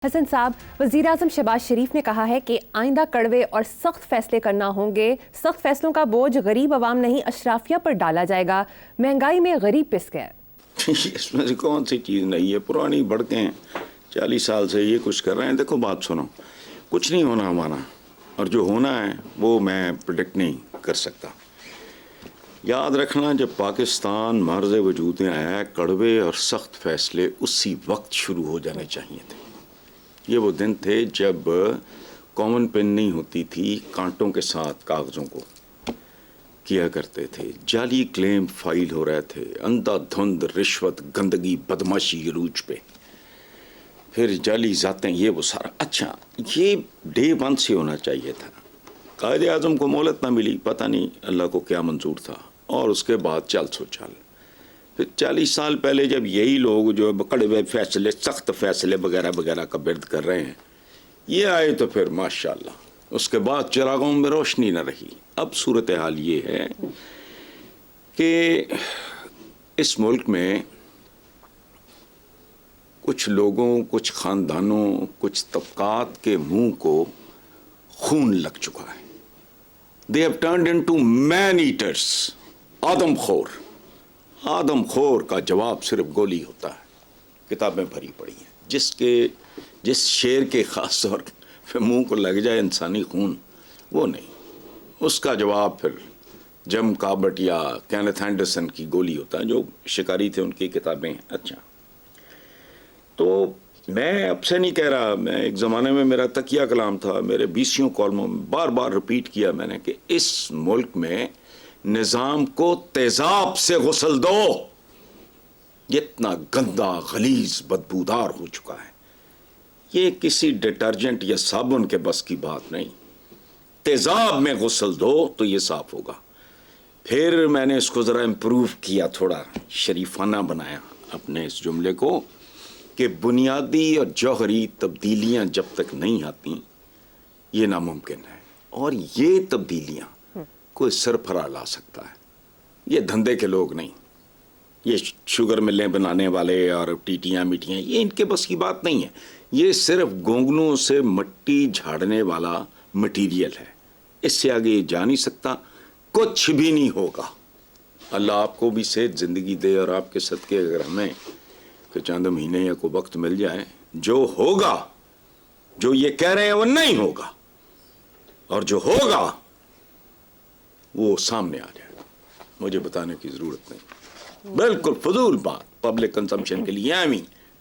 حسن صاحب، وزیر اعظم شہباز شریف نے کہا ہے کہ آئندہ کڑوے اور سخت فیصلے کرنا ہوں گے. سخت فیصلوں کا بوجھ غریب عوام نہیں اشرافیہ پر ڈالا جائے گا. مہنگائی میں غریب پس گئے. اس میں سے کون سی چیز نہیں ہے؟ پرانی بڑکیں ہیں، 40 سال سے یہ کچھ کر رہے ہیں. دیکھو بات سنو، کچھ نہیں ہونا ہمارا، اور جو ہونا ہے وہ میں پریڈکٹ نہیں کر سکتا. یاد رکھنا، جب پاکستان معرض وجود میں آیا، کڑوے اور سخت فیصلے اسی وقت شروع ہو جانے چاہیے تھے. یہ وہ دن تھے جب کامن پین نہیں ہوتی تھی، کانٹوں کے ساتھ کاغذوں کو کیا کرتے تھے، جعلی کلیم فائل ہو رہے تھے، اندھا دھند رشوت گندگی بدماشی عروج پہ، پھر جعلی ذاتیں، یہ وہ سارا. اچھا، یہ ڈے 1 سے ہونا چاہیے تھا. قائد اعظم کو مہلت نہ ملی، پتہ نہیں اللہ کو کیا منظور تھا، اور اس کے بعد چل سو چل. پھر 40 سال پہلے جب یہی لوگ جو کڑوے فیصلے سخت فیصلے وغیرہ وغیرہ کا برد کر رہے ہیں، یہ آئے تو پھر ماشاءاللہ اس کے بعد چراغوں میں روشنی نہ رہی. اب صورتحال یہ ہے کہ اس ملک میں کچھ لوگوں، کچھ خاندانوں، کچھ طبقات کے منہ کو خون لگ چکا ہے. They have turned into man eaters. آدم خور. آدم خور کا جواب صرف گولی ہوتا ہے. کتابیں بھری پڑی ہیں. جس شیر کے خاص طور پہ منہ کو لگ جائے انسانی خون، وہ نہیں. اس کا جواب پھر جم کابٹ یا کینتھ اینڈرسن کی گولی ہوتا ہے، جو شکاری تھے ان کی کتابیں. اچھا، تو میں اب سے نہیں کہہ رہا، میں ایک زمانے میں میرا تکیہ کلام تھا، میرے 20 کالموں میں بار بار رپیٹ کیا میں نے کہ اس ملک میں نظام کو تیزاب سے غسل دو. اتنا گندا، غلیظ، بدبودار ہو چکا ہے. یہ کسی ڈٹرجنٹ یا صابن کے بس کی بات نہیں. تیزاب میں غسل دو تو یہ صاف ہوگا. پھر میں نے اس کو ذرا امپروو کیا، تھوڑا شریفانہ بنایا اپنے اس جملے کو کہ بنیادی اور جوہری تبدیلیاں جب تک نہیں آتی یہ ناممکن ہے. اور یہ تبدیلیاں کوئی سرفراہ لا سکتا ہے، یہ دھندے کے لوگ نہیں. یہ شوگر ملیں بنانے والے اور ٹیٹیاں میٹیاں، یہ ان کے بس کی بات نہیں ہے. یہ صرف گونگنوں سے مٹی جھاڑنے والا مٹیریل ہے. اس سے آگے یہ جا نہیں سکتا. کچھ بھی نہیں ہوگا. اللہ آپ کو بھی صحت زندگی دے، اور آپ کے صدقے اگر ہمیں کہ چند مہینے یا کوئی وقت مل جائے، جو ہوگا، جو یہ کہہ رہے ہیں وہ نہیں ہوگا، اور جو ہوگا وہ سامنے آ جائے گا. مجھے بتانے کی ضرورت نہیں. بالکل فضول بات پبلک کنزمپشن کے لیے.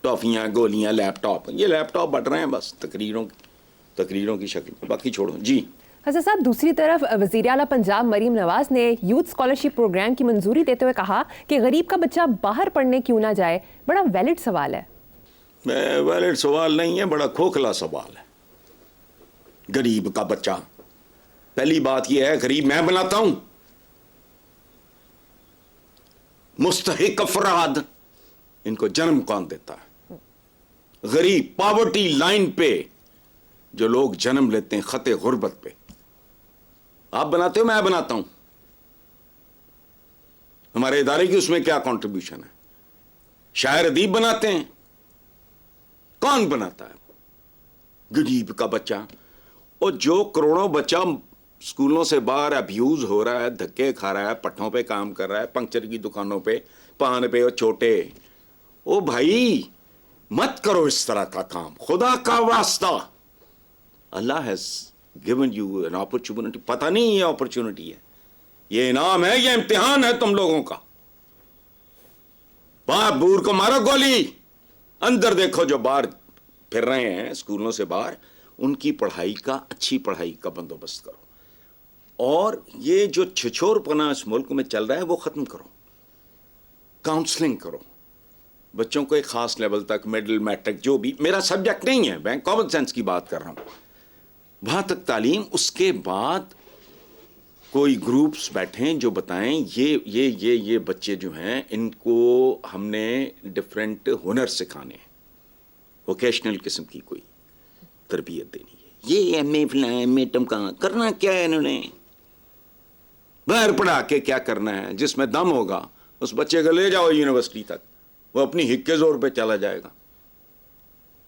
ٹافیاں، گولیاں، لیپ ٹاپ، یہ لیپ ٹاپ بٹ رہے ہیں بس تقریروں کی شکل میں. باقی چھوڑو جی. حسن صاحب، دوسری طرف وزیر اعلیٰ پنجاب مریم نواز نے یوتھ اسکالرشپ پروگرام کی منظوری دیتے ہوئے کہا کہ غریب کا بچہ باہر پڑھنے کیوں نہ جائے. بڑا ویلڈ سوال ہے. ویلڈ سوال نہیں ہے، بڑا کھوکھلا سوال ہے. غریب کا بچہ، پہلی بات یہ ہے غریب میں بناتا ہوں. مستحق افراد، ان کو جنم کون دیتا ہے؟ غریب، پاورٹی لائن پہ جو لوگ جنم لیتے ہیں، خط غربت پہ. آپ بناتے ہو، میں بناتا ہوں. ہمارے ادارے کی اس میں کیا کنٹریبیوشن ہے؟ شاعر ادیب بناتے ہیں. کون بناتا ہے؟ غریب کا بچہ. اور جو کروڑوں بچہ اسکولوں سے باہر ابیوز ہو رہا ہے، دھکے کھا رہا ہے، پٹھوں پہ کام کر رہا ہے، پنکچر کی دکانوں پہ، پان پہ، اور چھوٹے. او بھائی، مت کرو اس طرح کا کام، خدا کا واسطہ. Allah has given you an opportunity. پتہ نہیں یہ اپرچونٹی ہے، یہ انعام ہے، یہ امتحان ہے تم لوگوں کا. باپ بور کو مارو گولی. اندر دیکھو جو باہر پھر رہے ہیں اسکولوں سے باہر، ان کی پڑھائی کا، اچھی پڑھائی کا بندوبست کرو. اور یہ جو چھچور پنا اس ملک میں چل رہا ہے وہ ختم کرو. کاؤنسلنگ کرو بچوں کو ایک خاص لیول تک، مڈل، میٹرک، جو بھی. میرا سبجیکٹ نہیں ہے، میں کامن سینس کی بات کر رہا ہوں. وہاں تک تعلیم. اس کے بعد کوئی گروپس بیٹھیں جو بتائیں یہ بچے جو ہیں ان کو ہم نے ڈفرینٹ ہنر سکھانے ہیں، ووکیشنل قسم کی کوئی تربیت دینی ہے. یہ ایم اے فلاں، ایم اے ٹم کہاں کرنا، کیا ہے انہوں نے باہر پڑھا کے کیا کرنا ہے؟ جس میں دم ہوگا اس بچے کو لے جاؤ یونیورسٹی تک، وہ اپنی ہک کے زور پہ چلا جائے گا.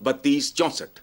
32, 64।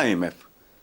IMF?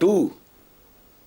2,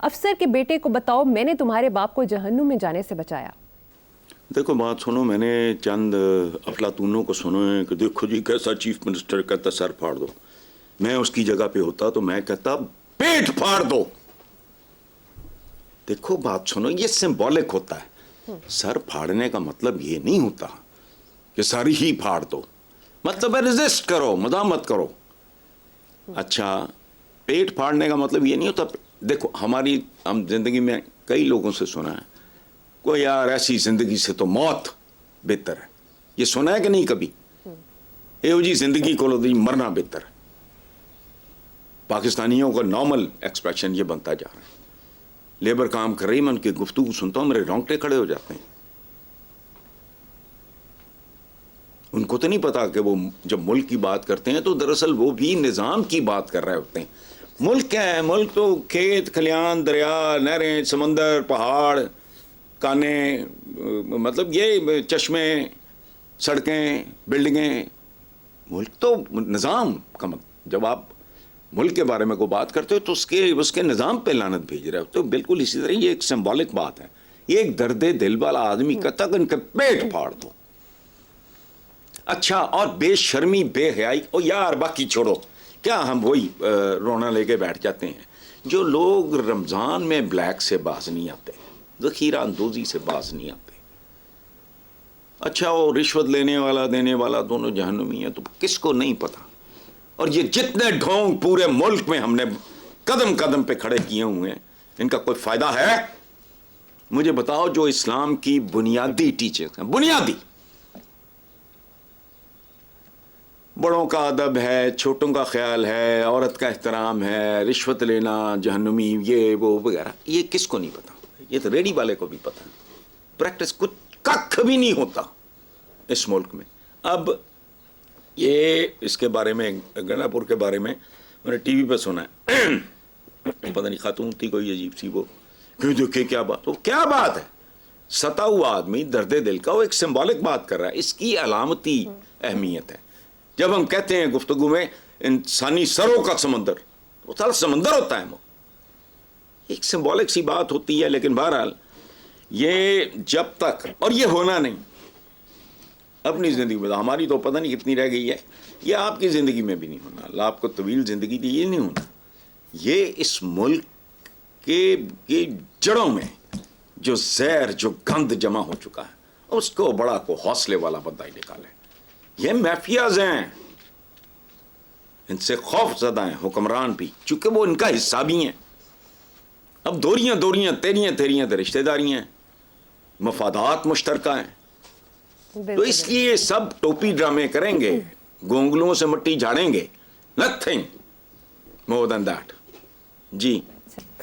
افسر کے بیٹے کو بتاؤ میں نے تمہارے باپ کو جہنم میں جانے سے بچایا. دیکھو بات سنو, میں نے چند افلاطونوں کو سنو ہے کہ دیکھو جی کیسا چیف منسٹر کہتا سر پھاڑ دو. میں اس کی جگہ پہ ہوتا تو میں کہتا پیٹ پھاڑ دو. دیکھو بات سنو, یہ سمبولک ہوتا ہے. سر پھاڑنے کا مطلب یہ نہیں ہوتا کہ سر ہی پھاڑ دو, مطلب ہے ریزسٹ کرو, مداحمت کرو. اچھا, پیٹ پھاڑنے کا مطلب یہ نہیں ہوتا. دیکھو ہم زندگی میں کئی لوگوں سے سنا ہے کوئی یار ایسی زندگی سے تو موت بہتر ہے. یہ سنا ہے کہ نہیں کبھی؟ ایو جی زندگی کو لو مرنا بہتر ہے. پاکستانیوں کا نارمل ایکسپریشن یہ بنتا جا رہا ہے. لیبر کام کر رہی, میں ان کی گفتگو سنتا ہوں میرے رونگٹے کھڑے ہو جاتے ہیں. ان کو تو نہیں پتا کہ وہ جب ملک کی بات کرتے ہیں تو دراصل وہ بھی نظام کی بات کر رہے ہوتے ہیں. ملک کیا ہے؟ ملک تو کھیت کھلیان, دریا, نہریں, سمندر, پہاڑ, کانے, مطلب یہ چشمے, سڑکیں, بلڈنگیں. ملک تو نظام کا مطلب. جب آپ ملک کے بارے میں کوئی بات کرتے ہو تو اس کے نظام پہ لعنت بھیج رہے ہو. تو بالکل اسی طرح یہ ایک سمبولک بات ہے. یہ ایک درد دل والا آدمی کہتا کہ ان کے پیٹ پھاڑ دو. اچھا, اور بے شرمی, بے حیائی, او یار باقی چھوڑو. کیا ہم وہی رونا لے کے بیٹھ جاتے ہیں. جو لوگ رمضان میں بلیک سے باز نہیں آتے, ذخیرہ اندوزی سے باز نہیں آتے. اچھا, وہ رشوت لینے والا دینے والا دونوں جہنمی ہیں, تو کس کو نہیں پتا. اور یہ جتنے ڈھونگ پورے ملک میں ہم نے قدم قدم پہ کھڑے کیے ہوئے ہیں, ان کا کوئی فائدہ ہے؟ مجھے بتاؤ. جو اسلام کی بنیادی ٹیچنگ ہیں, بنیادی, بڑوں کا ادب ہے, چھوٹوں کا خیال ہے, عورت کا احترام ہے, رشوت لینا جہنمی, یہ وہ وغیرہ, یہ کس کو نہیں پتا؟ یہ تو ریڈی والے کو بھی پتا ہے. پریکٹس کچھ ککھ بھی نہیں ہوتا اس ملک میں. اب یہ اس کے بارے میں, گنگا پور کے بارے میں میں نے ٹی وی پہ سنا ہے. پتہ نہیں خاتون تھی کوئی عجیب سی, وہ کیوں دیکھے کیا بات, وہ کیا بات ہے. ستا ہوا آدمی درد دل کا, وہ ایک سمبولک بات کر رہا ہے. اس کی علامتی اہمیت ہے. جب ہم کہتے ہیں گفتگو میں انسانی سروں کا سمندر, وہ سارا سمندر ہوتا ہے. وہ ایک سمبولک سی بات ہوتی ہے. لیکن بہرحال یہ جب تک, اور یہ ہونا نہیں اپنی زندگی میں, ہماری تو پتہ نہیں کتنی رہ گئی ہے, یہ آپ کی زندگی میں بھی نہیں ہونا. اللہ آپ کو طویل زندگی دی, یہ نہیں ہونا. یہ اس ملک کے جڑوں میں جو زہر, جو گند جمع ہو چکا ہے, اس کو بڑا کو حوصلے والا بندہ ہی نکالے. یہ مافیاز ہیں, ان سے خوف زدہ ہیں حکمران بھی, چونکہ وہ ان کا حصہ بھی ہیں. اب دوریاں تیریاں رشتہ داریاں, مفادات مشترکہ ہیں. تو اس لیے سب ٹوپی ڈرامے کریں گے, گونگلوں سے مٹی جھاڑیں گے, nothing more than that. G